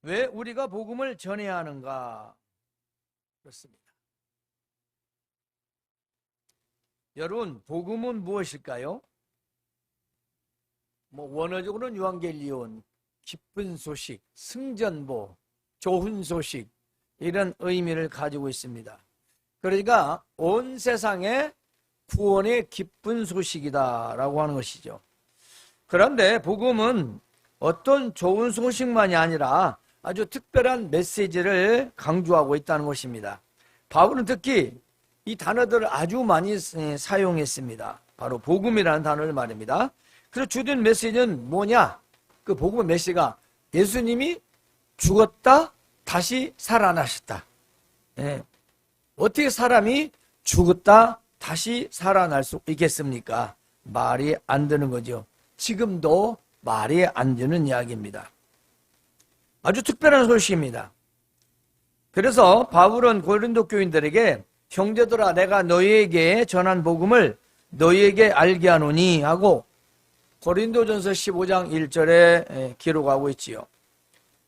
왜 우리가 복음을 전해야 하는가? 그렇습니다. 여러분, 복음은 무엇일까요? 원어적으로는 유앙겔리온, 기쁜 소식, 승전보, 좋은 소식, 이런 의미를 가지고 있습니다. 그러니까 온 세상에 구원의 기쁜 소식이다라고 하는 것이죠. 그런데 복음은 어떤 좋은 소식만이 아니라 아주 특별한 메시지를 강조하고 있다는 것입니다. 바울은 특히 이 단어들을 아주 많이 사용했습니다. 바로 복음이라는 단어를 말입니다. 그래서 주된 메시지는 뭐냐? 그 복음의 메시지가 예수님이 죽었다 다시 살아나셨다. 예. 어떻게 사람이 죽었다 다시 살아날 수 있겠습니까? 말이 안 되는 거죠. 지금도 말이 안 되는 이야기입니다. 아주 특별한 소식입니다. 그래서 바울은 고린도 교인들에게 형제들아 내가 너희에게 전한 복음을 너희에게 알게 하노니 하고 고린도전서 15장 1절에 기록하고 있지요.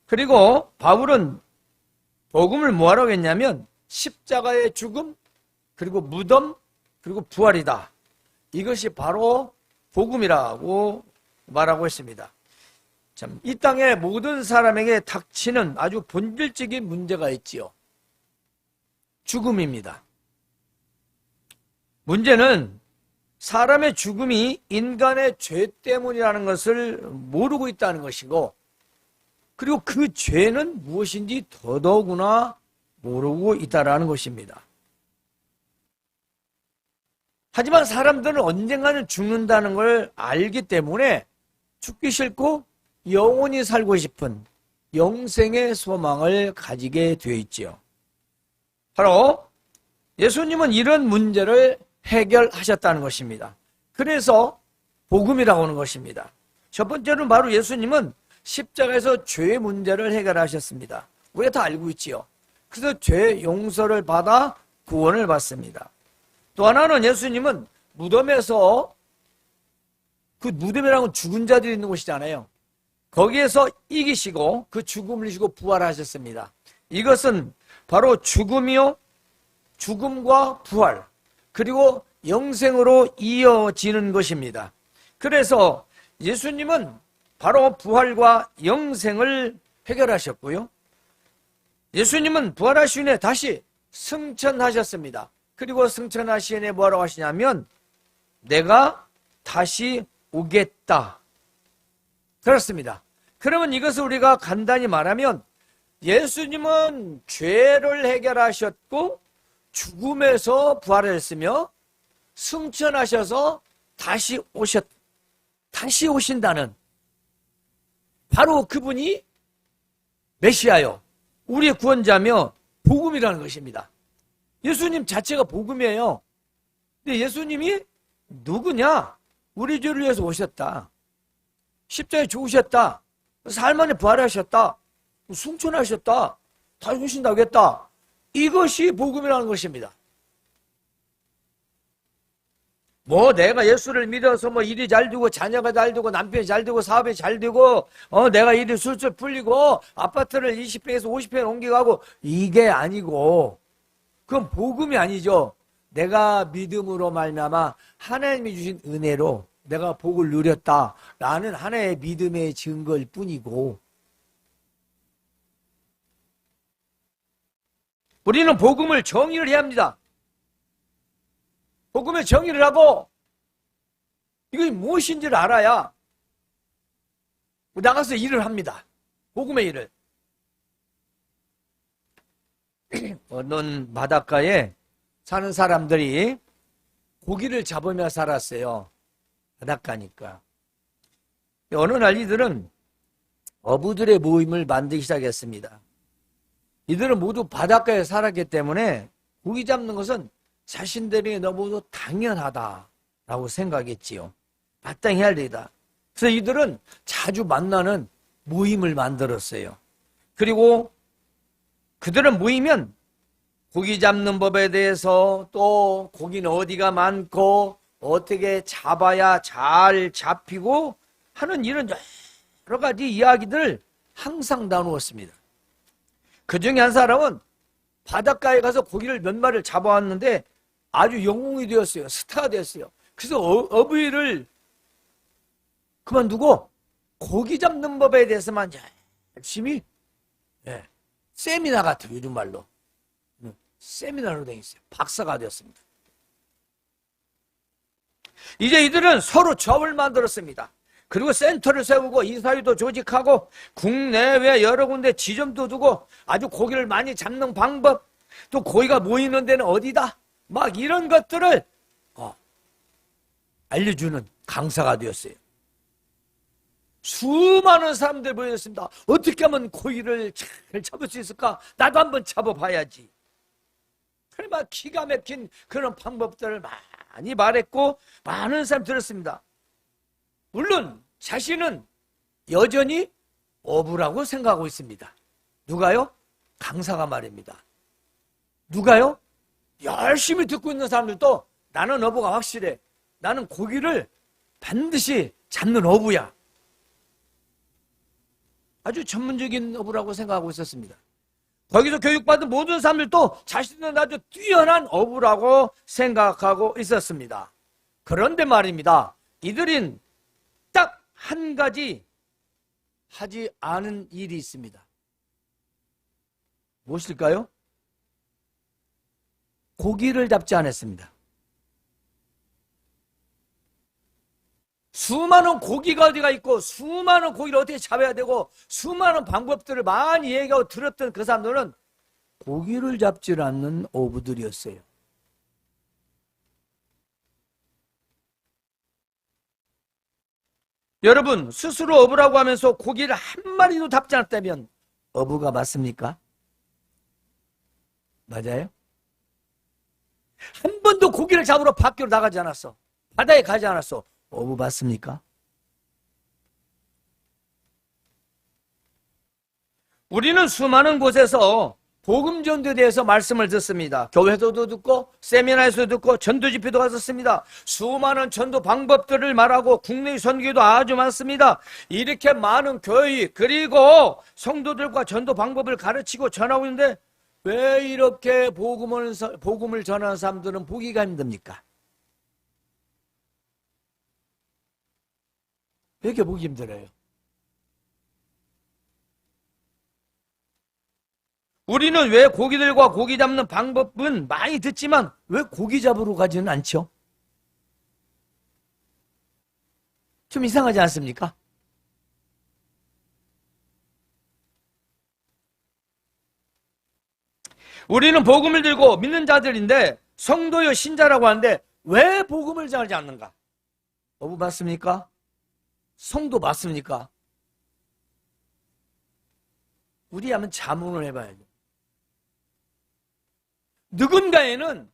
그리고 바울은 복음을 뭐하라고 했냐면 십자가의 죽음, 그리고 무덤, 그리고 부활이다. 이것이 바로 복음이라고 말하고 있습니다. 참, 이 땅의 모든 사람에게 닥치는 아주 본질적인 문제가 있지요. 죽음입니다. 문제는 사람의 죽음이 인간의 죄 때문이라는 것을 모르고 있다는 것이고, 그리고 그 죄는 무엇인지 더더구나 모르고 있다는 것입니다. 하지만 사람들은 언젠가는 죽는다는 걸 알기 때문에 죽기 싫고 영원히 살고 싶은 영생의 소망을 가지게 되어 있지요. 바로 예수님은 이런 문제를 해결하셨다는 것입니다. 그래서 복음이라고 하는 것입니다. 첫 번째는 바로 예수님은 십자가에서 죄의 문제를 해결하셨습니다. 우리가 다 알고 있지요. 그래서 죄 용서를 받아 구원을 받습니다. 또 하나는 예수님은 무덤에서, 그 무덤이라는 건 죽은 자들이 있는 곳이잖아요. 거기에서 이기시고 그 죽음을 이기시고 부활하셨습니다. 이것은 바로 죽음이요, 죽음과 부활, 그리고 영생으로 이어지는 것입니다. 그래서 예수님은 바로 부활과 영생을 해결하셨고요. 예수님은 부활하신 후에 다시 승천하셨습니다. 그리고 승천하신 후에 뭐라고 하시냐면 내가 다시 오겠다. 그렇습니다. 그러면 이것을 우리가 간단히 말하면 예수님은 죄를 해결하셨고 죽음에서 부활했으며 승천하셔서 다시 오신다는, 바로 그분이 메시아요, 우리의 구원자며 복음이라는 것입니다. 예수님 자체가 복음이에요. 근데 예수님이 누구냐? 우리 죄를 위해서 오셨다. 십자가에 죽으셨다. 4일 만에 부활하셨다. 승천하셨다. 다시 오신다고 했다. 이것이 복음이라는 것입니다. 내가 예수를 믿어서 일이 잘 되고 자녀가 잘 되고 남편이 잘 되고 사업이 잘 되고 내가 일이 술술 풀리고 아파트를 20평에서 50평에 옮겨가고, 이게 아니고 그건 복음이 아니죠. 내가 믿음으로 말미암아 하나님이 주신 은혜로 내가 복을 누렸다라는 하나의 믿음의 증거일 뿐이고, 우리는 복음을 정의를 해야 합니다. 복음의 정의를 하고 이것이 무엇인지를 알아야 나가서 일을 합니다. 복음의 일을. 어느 바닷가에 사는 사람들이 고기를 잡으며 살았어요. 바닷가니까. 어느 날 이들은 어부들의 모임을 만들기 시작했습니다. 이들은 모두 바닷가에 살았기 때문에 고기 잡는 것은 자신들이 너무도 당연하다라고 생각했지요. 마땅히 할 일이다. 그래서 이들은 자주 만나는 모임을 만들었어요. 그리고 그들은 모이면 고기 잡는 법에 대해서, 또 고기는 어디가 많고 어떻게 잡아야 잘 잡히고 하는 이런 여러 가지 이야기들을 항상 나누었습니다. 그 중에 한 사람은 바닷가에 가서 고기를 몇 마리를 잡아왔는데 아주 영웅이 되었어요. 스타가 되었어요. 그래서 어부일을 그만두고 고기 잡는 법에 대해서만 열심히, 세미나 같은, 요즘 말로 세미나로 되어 있어요. 박사가 되었습니다. 이제 이들은 서로 조합을 만들었습니다. 그리고 센터를 세우고 이사회도 조직하고 국내외 여러 군데 지점도 두고 아주 고기를 많이 잡는 방법, 또 고기가 모이는 데는 어디다, 막 이런 것들을 알려주는 강사가 되었어요. 수많은 사람들 모였습니다. 어떻게 하면 고기를 잘 잡을 수 있을까? 나도 한번 잡아봐야지. 그래 막 기가 막힌 그런 방법들을 많이 말했고 많은 사람 들었습니다. 물론 자신은 여전히 어부라고 생각하고 있습니다. 누가요? 강사가 말입니다. 누가요? 열심히 듣고 있는 사람들도 나는 어부가 확실해. 나는 고기를 반드시 잡는 어부야. 아주 전문적인 어부라고 생각하고 있었습니다. 거기서 교육받은 모든 사람들도 자신은 아주 뛰어난 어부라고 생각하고 있었습니다. 그런데 말입니다. 이들은 딱 한 가지 하지 않은 일이 있습니다. 무엇일까요? 고기를 잡지 않았습니다. 수많은 고기가 어디가 있고 수많은 고기를 어떻게 잡아야 되고 수많은 방법들을 많이 얘기하고 들었던 그 사람들은 고기를 잡지 않는 어부들이었어요. 여러분, 스스로 어부라고 하면서 고기를 한 마리도 잡지 않았다면 어부가 맞습니까? 맞아요? 한 번도 고기를 잡으러 밖으로 나가지 않았어. 바다에 가지 않았어. 어부 맞습니까? 우리는 수많은 곳에서 복음 전도에 대해서 말씀을 듣습니다. 교회에서도 듣고 세미나에서도 듣고 전도 집회도 갔었습니다. 수많은 전도 방법들을 말하고 국내 선교도 아주 많습니다. 이렇게 많은 교회 그리고 성도들과 전도 방법을 가르치고 전하고 있는데 왜 이렇게 복음을 전하는 사람들은 보기가 힘듭니까? 왜 이렇게 보기 힘들어요? 우리는 왜 고기들과 고기 잡는 방법은 많이 듣지만 왜 고기 잡으러 가지는 않죠? 좀 이상하지 않습니까? 우리는 복음을 들고 믿는 자들인데 성도여 신자라고 하는데 왜 복음을 전하지 않는가? 어부 맞습니까? 성도 맞습니까? 우리 한번 자문을 해봐야죠. 누군가에는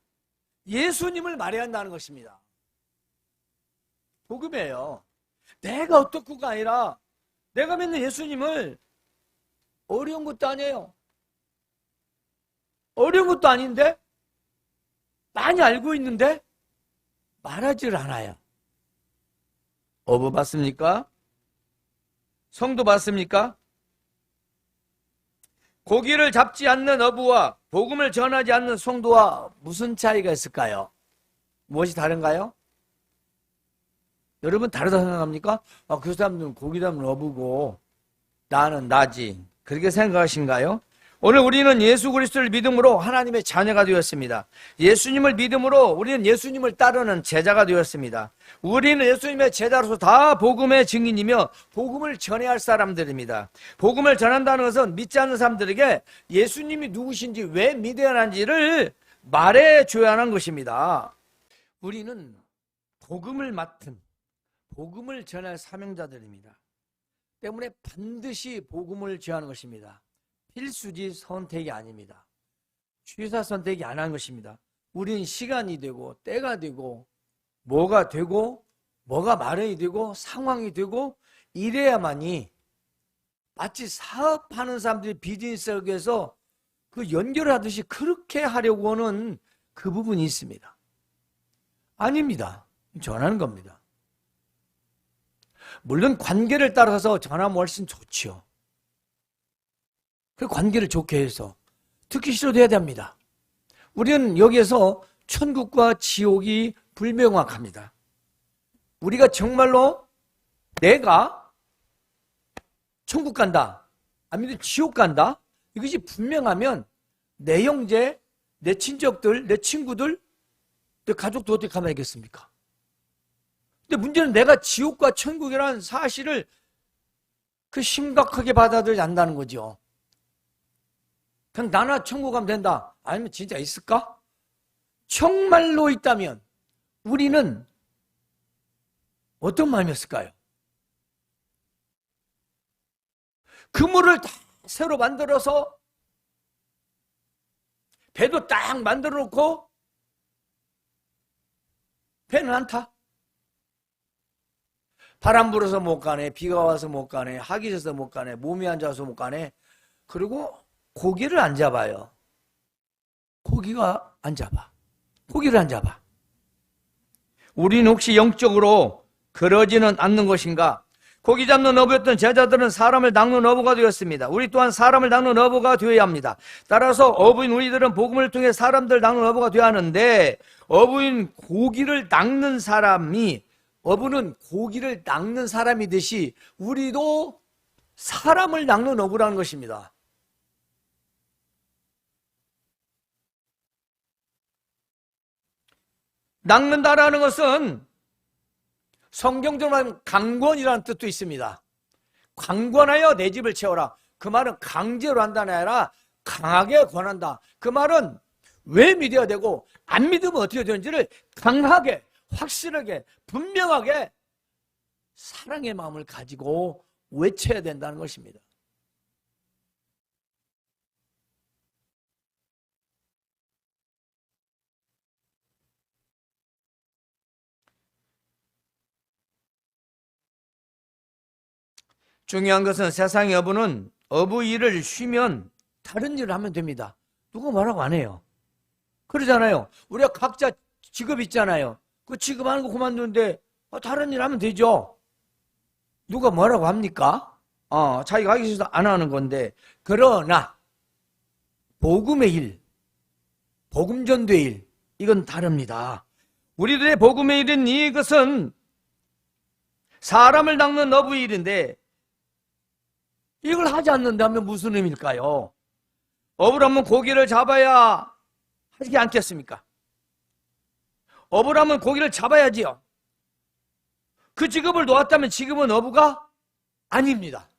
예수님을 말해야 한다는 것입니다. 복음이에요. 내가 어떻고가 아니라 내가 믿는 예수님을 어려운 것도 아니에요. 어려운 것도 아닌데 많이 알고 있는데 말하질 않아요. 어부 맞습니까? 성도 맞습니까? 고기를 잡지 않는 어부와 복음을 전하지 않는 성도와 무슨 차이가 있을까요? 무엇이 다른가요? 여러분 다르다고 생각합니까? 그 사람들은 고기 잡는 어부고 나는 나지. 그렇게 생각하신가요? 오늘 우리는 예수 그리스도를 믿음으로 하나님의 자녀가 되었습니다. 예수님을 믿음으로 우리는 예수님을 따르는 제자가 되었습니다. 우리는 예수님의 제자로서 다 복음의 증인이며 복음을 전해야 할 사람들입니다. 복음을 전한다는 것은 믿지 않는 사람들에게 예수님이 누구신지 왜 믿어야 하는지를 말해줘야 하는 것입니다. 우리는 복음을 맡은 복음을 전할 사명자들입니다. 때문에 반드시 복음을 전하는 것입니다. 필수지 선택이 아닙니다. 취사 선택이 안 한 것입니다. 우리는 시간이 되고 때가 되고 뭐가 되고 뭐가 마련이 되고 상황이 되고 이래야만이 마치 사업하는 사람들이 비즈니스에서 그 연결하듯이 그렇게 하려고 하는 그 부분이 있습니다. 아닙니다. 전하는 겁니다. 물론 관계를 따라서 전하면 훨씬 좋지요. 그리고 관계를 좋게 해서 듣기 싫어도 해야 됩니다. 우리는 여기에서 천국과 지옥이 불명확합니다. 우리가 정말로 내가 천국 간다, 아니면 지옥 간다, 이것이 분명하면 내 형제, 내 친척들, 내 친구들, 내 가족도 어떻게 가만히 있겠습니까? 근데 문제는 내가 지옥과 천국이라는 사실을 그 심각하게 받아들이지 않는다는 거죠. 그냥 나나 천국 가면 된다. 아니면 진짜 있을까? 정말로 있다면 우리는 어떤 마음이었을까요? 그물을 다 새로 만들어서 배도 딱 만들어 놓고 배는 안 타. 바람 불어서 못 가네, 비가 와서 못 가네, 학이 져서 못 가네, 몸이 안 좋아서 못 가네. 그리고 고기를 안 잡아요. 고기가 안 잡아. 고기를 안 잡아. 우리는 혹시 영적으로 그러지는 않는 것인가? 고기 잡는 어부였던 제자들은 사람을 낚는 어부가 되었습니다. 우리 또한 사람을 낚는 어부가 되어야 합니다. 따라서 어부인 우리들은 복음을 통해 사람들 낚는 어부가 되어야 하는데, 어부인 고기를 낚는 사람이, 어부는 고기를 낚는 사람이듯이 우리도 사람을 낚는 어부라는 것입니다. 낚는다라는 것은 성경적으로 말하면 강권이라는 뜻도 있습니다. 강권하여 내 집을 채워라. 그 말은 강제로 한다는 아니라 강하게 권한다. 그 말은 왜 믿어야 되고 안 믿으면 어떻게 되는지를 강하게, 확실하게, 분명하게 사랑의 마음을 가지고 외쳐야 된다는 것입니다. 중요한 것은 세상의 어부는 어부 일을 쉬면 다른 일을 하면 됩니다. 누가 뭐라고 안 해요. 그러잖아요. 우리가 각자 직업 있잖아요. 그 직업 하는 거 그만두는데 다른 일 하면 되죠. 누가 뭐라고 합니까? 자기가 하기 싫어서 안 하는 건데. 그러나 복음의 일, 복음 전도의 일, 이건 다릅니다. 우리들의 복음의 일은 이것은 사람을 낚는 어부의 일인데, 이걸 하지 않는다면 무슨 의미일까요? 어부라면 고기를 잡아야 하지 않겠습니까? 어부라면 고기를 잡아야지요. 그 직업을 놓았다면 지금은 어부가 아닙니다.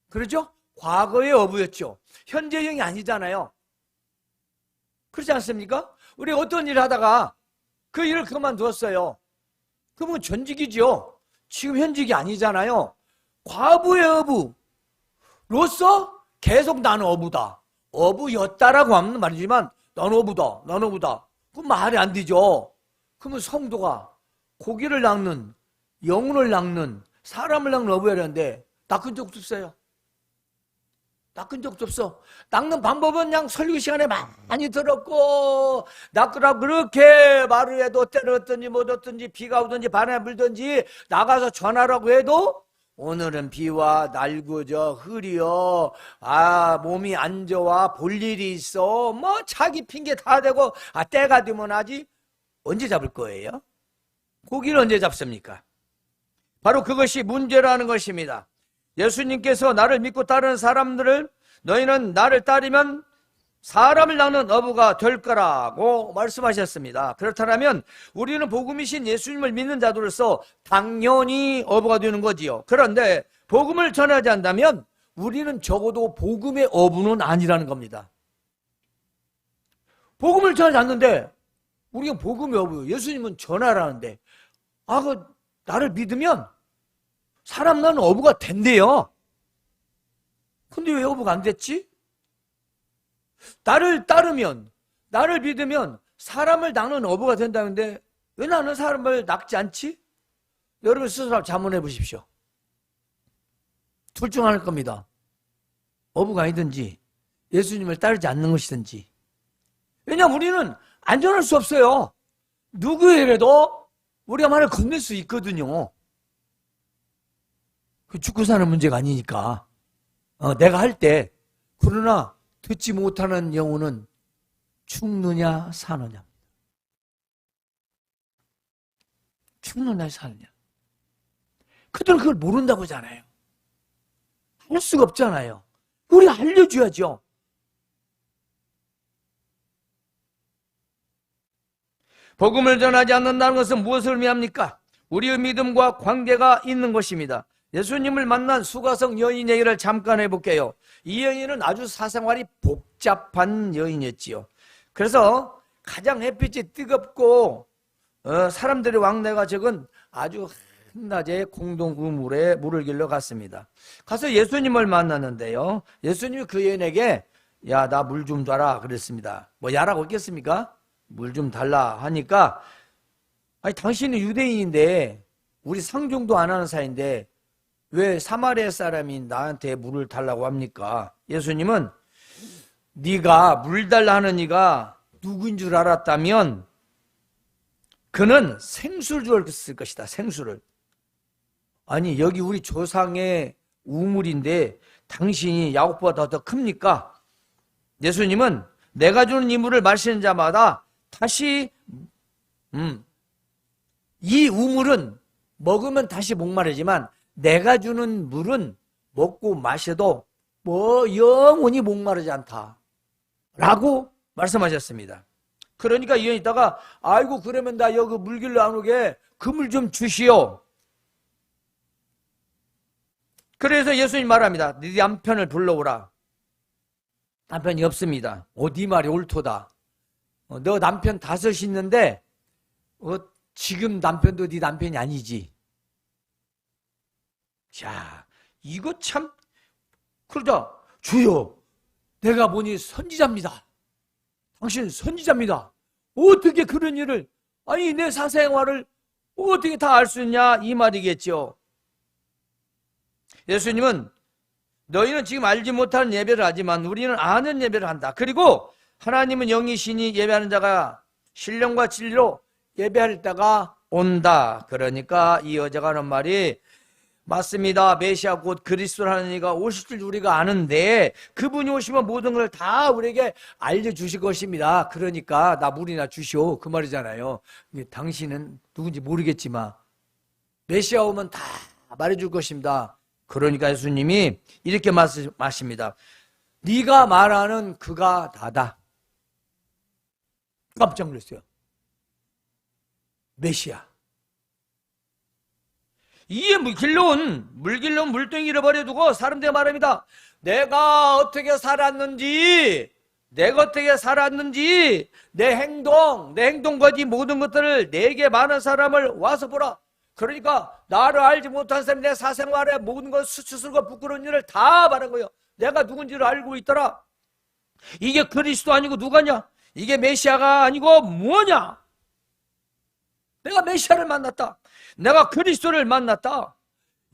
그렇죠? 과거의 어부였죠. 현재형이 아니잖아요. 그렇지 않습니까? 우리가 어떤 일을 하다가 그 일을 그만두었어요. 그러면 전직이죠. 지금 현직이 아니잖아요. 과거의 어부 로서 계속 나는 어부다, 어부였다라고 하는 말이지만 난 어부다, 난 어부다, 그건 말이 안 되죠. 그러면 성도가 고기를 낚는, 영혼을 낚는, 사람을 낚는 어부여야 하는데 낚은 적도 없어요. 낚은 적도 없어. 낚는 방법은 그냥 설교 시간에 많이 들었고, 낚으라고 그렇게 말을 해도 때렸든지 못 얻든지 비가 오든지 바람이 불든지 나가서 전하라고 해도 오늘은 비와 날구져 흐려, 몸이 안 좋아, 볼 일이 있어, 뭐 자기 핑계 다 대고 때가 되면 하지. 언제 잡을 거예요? 고기를 언제 잡습니까? 바로 그것이 문제라는 것입니다. 예수님께서 나를 믿고 따르는 사람들을, 너희는 나를 따르면 사람을 낚는 어부가 될 거라고 말씀하셨습니다. 그렇다면 우리는 복음이신 예수님을 믿는 자들로서 당연히 어부가 되는 거지요. 그런데 복음을 전하지 않다면 우리는 적어도 복음의 어부는 아니라는 겁니다. 복음을 전하지 않는데 우리가 복음의 어부, 예수님은 전하라는데 나를 믿으면 사람 낚는 어부가 된대요. 근데 왜 어부가 안 됐지? 나를 따르면, 나를 믿으면 사람을 낚는 어부가 된다는데 왜 나는 사람을 낚지 않지? 여러분 스스로 자문해 보십시오. 둘 중 하나일 겁니다. 어부가 아니든지 예수님을 따르지 않는 것이든지. 왜냐하면 우리는 안전할 수 없어요. 누구에게도 우리가 말을 건넬 수 있거든요. 그 죽고 사는 문제가 아니니까. 내가 할 때 그러나 듣지 못하는 영혼은 죽느냐 사느냐. 죽느냐 사느냐. 그들은 그걸 모른다고 하잖아요. 할 수가 없잖아요. 우리가 알려줘야죠. 복음을 전하지 않는다는 것은 무엇을 의미합니까? 우리의 믿음과 관계가 있는 것입니다. 예수님을 만난 수가성 여인 얘기를 잠깐 해볼게요. 이 여인은 아주 사생활이 복잡한 여인이었지요. 그래서 가장 햇빛이 뜨겁고 사람들의 왕래가 적은 아주 한낮에 공동우물에 물을 길러 갔습니다. 가서 예수님을 만났는데요. 예수님이 그 여인에게 야, 나 물 좀 줘라 그랬습니다. 뭐 야라고 했겠습니까? 물 좀 달라 하니까 아니 당신은 유대인인데 우리 상종도 안 하는 사이인데 왜 사마리아 사람이 나한테 물을 달라고 합니까? 예수님은 네가 물 달라 하는 이가 누구인 줄 알았다면 그는 생수를 줬을 것이다. 생수를. 아니 여기 우리 조상의 우물인데 당신이 야곱보다 더 큽니까? 예수님은 내가 주는 이 물을 마시는 자마다 다시 이 우물은 먹으면 다시 목마르지만 내가 주는 물은 먹고 마셔도 뭐 영원히 목마르지 않다 라고 말씀하셨습니다. 그러니까 이 여인이 있다가 아이고 그러면 나 여기 물길로 안 오게 그 물 좀 주시오. 그래서 예수님 말합니다. 네 남편을 불러오라. 남편이 없습니다. 네 말이 옳도다. 너 남편 5 있는데 지금 남편도 네 남편이 아니지. 자, 이거 참 그러자 주여 내가 보니 선지자입니다. 당신 선지자입니다. 어떻게 그런 일을 아니 내 사생활을 어떻게 다 알 수 있냐 이 말이겠죠. 예수님은 너희는 지금 알지 못하는 예배를 하지만 우리는 아는 예배를 한다. 그리고 하나님은 영이시니 예배하는 자가 신령과 진리로 예배할 때가 온다. 그러니까 이 여자가 하는 말이 맞습니다. 메시아 곧 그리스도라는 이가 오실 줄 우리가 아는데 그분이 오시면 모든 걸 다 우리에게 알려주실 것입니다. 그러니까 나 물이나 주시오 그 말이잖아요. 당신은 누군지 모르겠지만 메시아 오면 다 말해줄 것입니다. 그러니까 예수님이 이렇게 말씀하십니다. 네가 말하는 그가 나다. 깜짝 놀랐어요. 메시아. 이에 물길로 물동이 잃어버려두고 사람들이 말합니다. 내가 어떻게 살았는지 내 행동 거지 모든 것들을 내게 많은 사람을 와서 보라. 그러니까 나를 알지 못한 사람이 내 사생활에 모든 것 수치스럽고 부끄러운 일을 다 말한 거예요. 내가 누군지를 알고 있더라. 이게 그리스도 아니고 누가냐? 이게 메시아가 아니고 뭐냐? 내가 메시아를 만났다. 내가 그리스도를 만났다.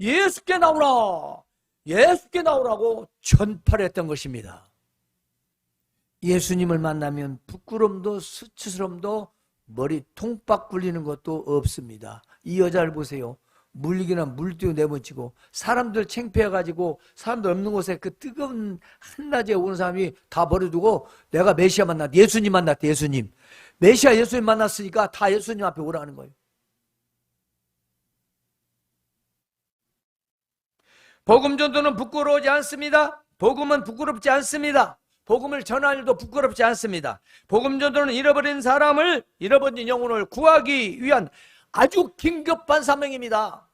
예수께 나오라. 예수께 나오라고 전파를 했던 것입니다. 예수님을 만나면 부끄럼도 수치스러움도 머리 통박 굴리는 것도 없습니다. 이 여자를 보세요. 물기나 물띠고 내번지고 사람들 창피해가지고 사람들 없는 곳에 그 뜨거운 한낮에 오는 사람이 다 버려두고 내가 메시아 만났다. 예수님 만났다. 예수님. 메시아 예수님 만났으니까 다 예수님 앞에 오라는 거예요. 복음 전도는 부끄러우지 않습니다. 복음은 부끄럽지 않습니다. 복음을 전하는 일도 부끄럽지 않습니다. 복음 전도는 잃어버린 영혼을 구하기 위한 아주 긴급한 사명입니다.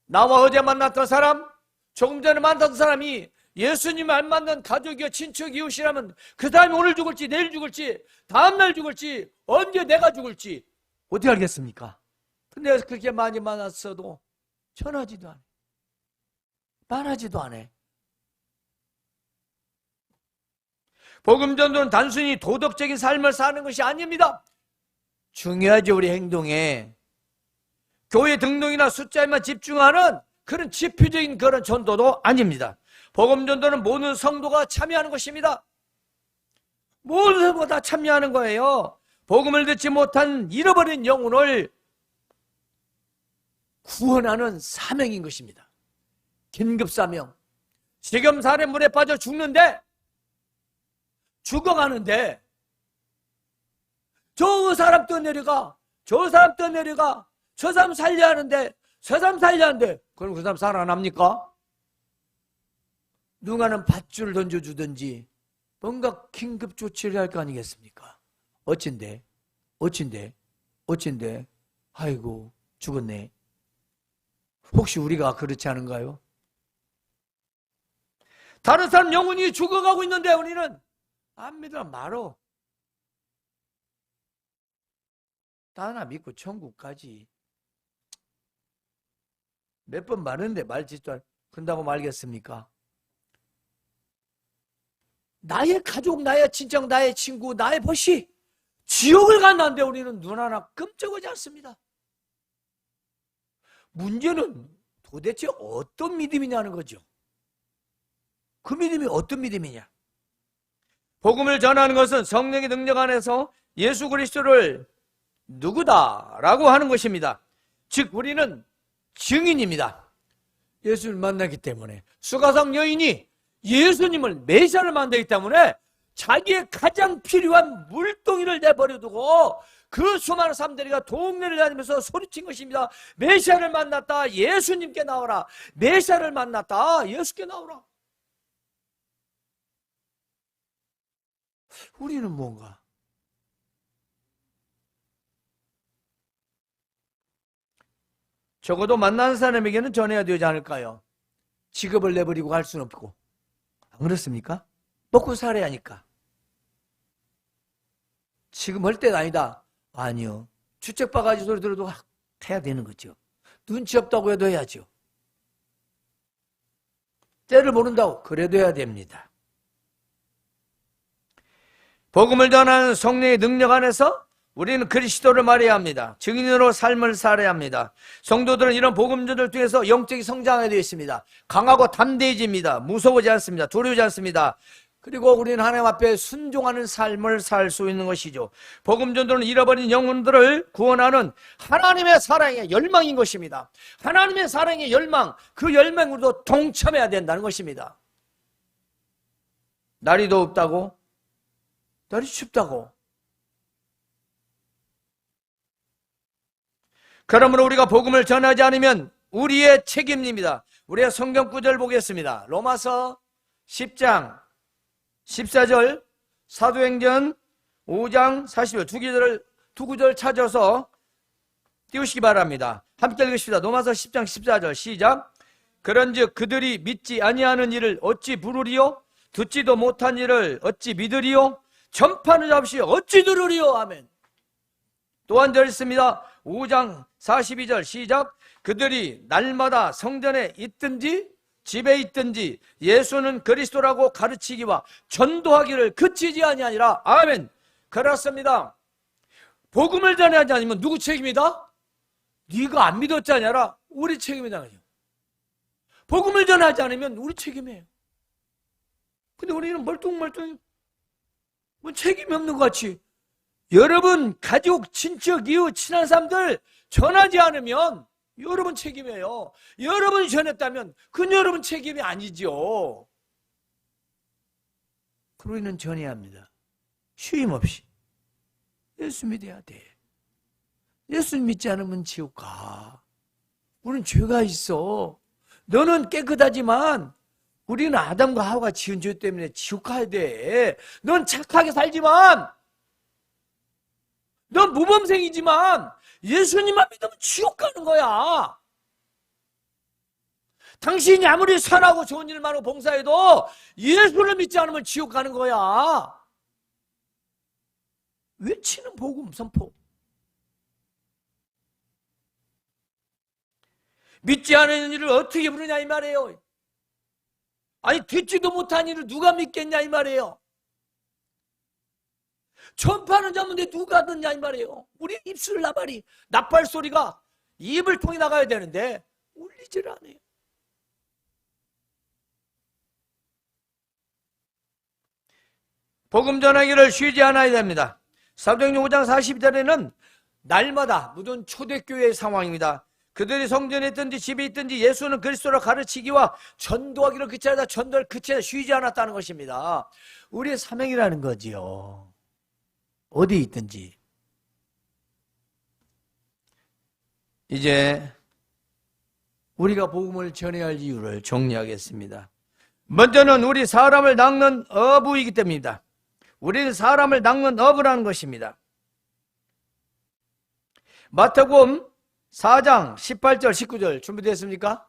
나와 어제 만났던 사람, 조금 전에 만났던 사람이 예수님 안 만난 가족이요 친척 이웃이라면 그 사람이 오늘 죽을지 내일 죽을지 다음날 죽을지 언제 내가 죽을지 어떻게 알겠습니까? 근데 그렇게 많이 만났어도 전하지도 않아. 말하지도 않아. 복음 전도는 단순히 도덕적인 삶을 사는 것이 아닙니다. 중요하죠. 우리 행동에 교회 등록이나 숫자에만 집중하는 그런 지표적인 그런 전도도 아닙니다. 복음 전도는 모든 성도가 참여하는 것입니다. 모든 성도가 다 참여하는 거예요. 복음을 듣지 못한 잃어버린 영혼을 구원하는 사명인 것입니다. 긴급 사명. 지금 사람이 물에 빠져 죽는데 죽어가는데 저 사람 떠내려가, 저 사람 떠내려가, 저 사람 살려야 하는데, 저 사람 살려야 하는데, 그럼 그 사람 살아납니까? 누가는 밧줄을 던져주든지 뭔가 긴급 조치를 할 거 아니겠습니까? 어찐데 아이고 죽었네. 혹시 우리가 그렇지 않은가요? 다른 사람 영혼이 죽어가고 있는데 우리는 안 믿어 말어. 나 하나 믿고 천국 가지. 몇 번 말했는데 말짓도 안 한다고 말겠습니까? 나의 가족, 나의 친척, 나의 친구, 나의 벗이 지옥을 간다는데 우리는 눈 하나 끔찍하지 않습니다. 문제는 도대체 어떤 믿음이냐는 거죠. 그 믿음이 어떤 믿음이냐? 복음을 전하는 것은 성령의 능력 안에서 예수 그리스도를 누구다라고 하는 것입니다. 즉 우리는 증인입니다. 예수를 만나기 때문에 수가성 여인이 예수님을 메시아를 만나기 때문에 자기의 가장 필요한 물동이를 내버려두고 그 수많은 사람들이가 동네를 다니면서 소리친 것입니다. 메시아를 만났다. 예수님께 나오라. 메시아를 만났다. 예수께 나오라. 우리는 뭔가 적어도 만나는 사람에게는 전해야 되지 않을까요? 직업을 내버리고 갈 수는 없고. 안 그렇습니까? 먹고 살아야 하니까. 지금 할 때가 아니다. 아니요. 주책바가지 소리 들어도 해야 되는 거죠. 눈치 없다고 해도 해야죠. 때를 모른다고 그래도 해야 됩니다. 복음을 전하는 성령의 능력 안에서 우리는 그리스도를 말해야 합니다. 증인으로 삶을 살아야 합니다. 성도들은 이런 복음전을 통해서 영적인 성장하게 되어 있습니다. 강하고 담대해집니다. 무서워하지 않습니다. 두려워하지 않습니다. 그리고 우리는 하나님 앞에 순종하는 삶을 살 수 있는 것이죠. 복음전도는 잃어버린 영혼들을 구원하는 하나님의 사랑의 열망인 것입니다. 하나님의 사랑의 열망, 그 열망으로도 동참해야 된다는 것입니다. 날이 덥다고? 날이 춥다고? 그러므로 우리가 복음을 전하지 않으면 우리의 책임입니다. 우리의 성경 구절 보겠습니다. 로마서 10장 14절, 사도행전 5장 40절 두 구절 찾아서 띄우시기 바랍니다. 함께 읽으십시다. 로마서 10장 14절 시작. 그런즉 그들이 믿지 아니하는 일을 어찌 부르리요? 듣지도 못한 일을 어찌 믿으리요? 전파는 잡시 어찌 들으리요? 아멘. 또 한 절 있습니다. 5장 42절 시작. 그들이 날마다 성전에 있든지 집에 있든지 예수는 그리스도라고 가르치기와 전도하기를 그치지 아니하니라. 아멘. 그렇습니다. 복음을 전하지 않으면 누구 책임이다? 네가 안 믿었지 않냐라. 우리 책임이다. 복음을 전하지 않으면 우리 책임이에요. 근데 우리는 멀뚱멀뚱 뭐 책임이 없는 것 같이 여러분 가족, 친척, 이웃, 친한 사람들 전하지 않으면 여러분 책임이에요. 여러분이 전했다면 그건 여러분 책임이 아니죠. 그럼 우리는 전해야 합니다. 쉼 없이. 예수 믿어야 돼. 예수 믿지 않으면 지옥 가. 우리는 죄가 있어. 너는 깨끗하지만 우리는 아담과 하와가 지은 죄 때문에 지옥 가야 돼. 넌 착하게 살지만 넌 무범생이지만 예수님만 믿으면 지옥 가는 거야. 당신이 아무리 선하고 좋은 일만 하고 봉사해도 예수를 믿지 않으면 지옥 가는 거야. 외치는 복음 선포. 믿지 않은 일을 어떻게 부르냐 이 말이에요. 아니 듣지도 못한 일을 누가 믿겠냐 이 말이에요. 전파는 잡는데 누가 듣냐 이 말이에요. 우리 입술 나발이 나팔 소리가 입을 통해 나가야 되는데 울리질 않아요. 복음 전하기를 쉬지 않아야 됩니다. 사도행전 5장 42절에는 날마다 모든 초대교회의 상황입니다. 그들이 성전에 있든지 집에 있든지 예수는 그리스도라 가르치기와 전도하기를 그치하다 전도를 그치하다 쉬지 않았다는 것입니다. 우리의 사명이라는 거지요. 어디에 있든지. 이제 우리가 복음을 전해야 할 이유를 정리하겠습니다. 먼저는 우리 사람을 낚는 어부이기 때문입니다. 우리는 사람을 낚는 어부라는 것입니다. 마태복음 4장 18절 19절 준비되었습니까?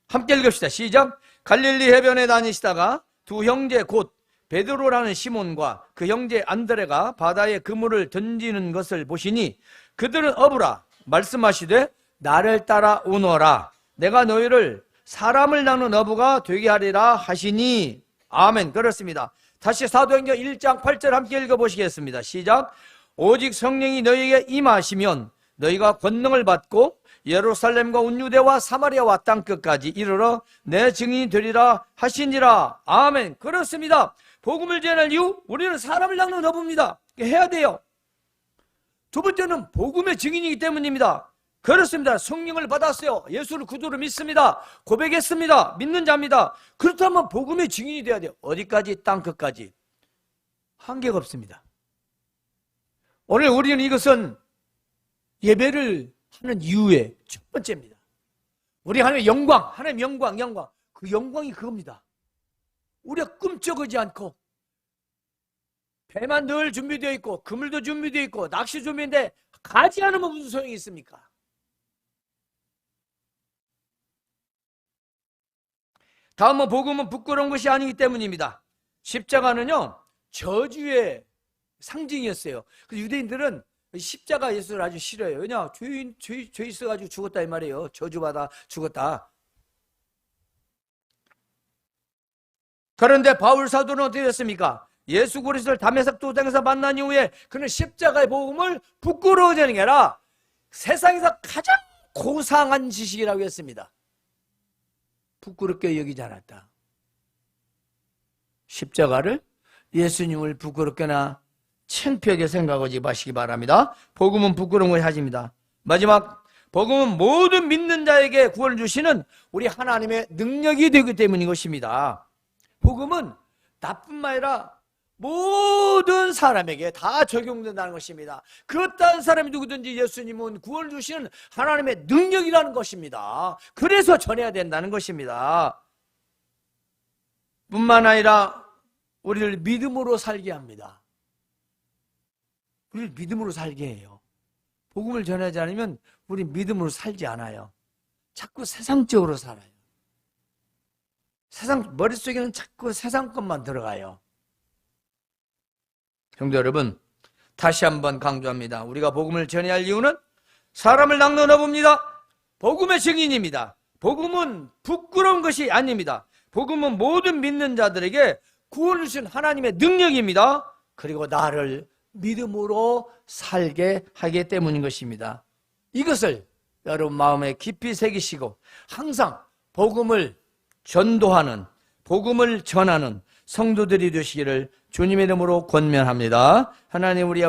함께 읽읍시다. 시작. 갈릴리 해변에 다니시다가 두 형제 곧 베드로라는 시몬과 그 형제 안드레가 바다에 그물을 던지는 것을 보시니 그들은 어부라 말씀하시되 나를 따라 오너라 내가 너희를 사람을 낚는 어부가 되게 하리라 하시니 아멘. 그렇습니다. 다시 사도행전 1장 8절 함께 읽어보시겠습니다. 시작. 오직 성령이 너희에게 임하시면 너희가 권능을 받고 예루살렘과 온 유대와 사마리아와 땅끝까지 이르러 내 증인이 되리라 하시니라. 아멘. 그렇습니다. 복음을 전할 이유, 우리는 사람을 낚는 어부입니다. 해야 돼요. 두 번째는 복음의 증인이기 때문입니다. 그렇습니다. 성령을 받았어요. 예수를 구주로 믿습니다. 고백했습니다. 믿는 자입니다. 그렇다면 복음의 증인이 돼야 돼요. 어디까지? 땅끝까지. 한계가 없습니다. 오늘 우리는 이것은 예배를 하는 이유의 첫 번째입니다. 우리 하나님의 영광, 하나님의 영광. 그 영광이 그겁니다. 우리가 꿈쩍하지 않고 배만 늘 준비되어 있고 그물도 준비되어 있고 낚시 준비인데 가지 않으면 무슨 소용이 있습니까? 다음은 복음은 부끄러운 것이 아니기 때문입니다. 십자가는요 저주의 상징이었어요. 그래서 유대인들은 십자가 예수를 아주 싫어해요. 왜냐? 죄 있어가지고 죽었다 이 말이에요. 저주받아 죽었다. 그런데 바울 사도는 어떻게 됐습니까? 예수 그리스도를 다메섹 도상에서 만난 이후에 그는 십자가의 복음을 부끄러워하지 않은 게 아니라 세상에서 가장 고상한 지식이라고 했습니다. 부끄럽게 여기지 않았다. 십자가를 예수님을 부끄럽게나 창피하게 생각하지 마시기 바랍니다. 복음은 부끄러운 것이 아닙니다. 마지막, 복음은 모든 믿는 자에게 구원을 주시는 우리 하나님의 능력이 되기 때문인 것입니다. 복음은 나뿐만 아니라 모든 사람에게 다 적용된다는 것입니다. 그 어떤 사람이 누구든지 예수님은 구원을 주시는 하나님의 능력이라는 것입니다. 그래서 전해야 된다는 것입니다. 뿐만 아니라 우리를 믿음으로 살게 합니다. 우리를 믿음으로 살게 해요. 복음을 전하지 않으면 우리 믿음으로 살지 않아요. 자꾸 세상적으로 살아요. 머릿속에는 자꾸 세상 것만 들어가요. 성도 여러분, 다시 한번 강조합니다. 우리가 복음을 전해야 할 이유는 사람을 낚는 어부입니다. 복음의 증인입니다. 복음은 부끄러운 것이 아닙니다. 복음은 모든 믿는 자들에게 구원을 주신 하나님의 능력입니다. 그리고 나를 믿음으로 살게 하기 때문인 것입니다. 이것을 여러분 마음에 깊이 새기시고 항상 복음을 전도하는, 복음을 전하는 성도들이 되시기를 주님의 이름으로 권면합니다. 하나님 우리 아버지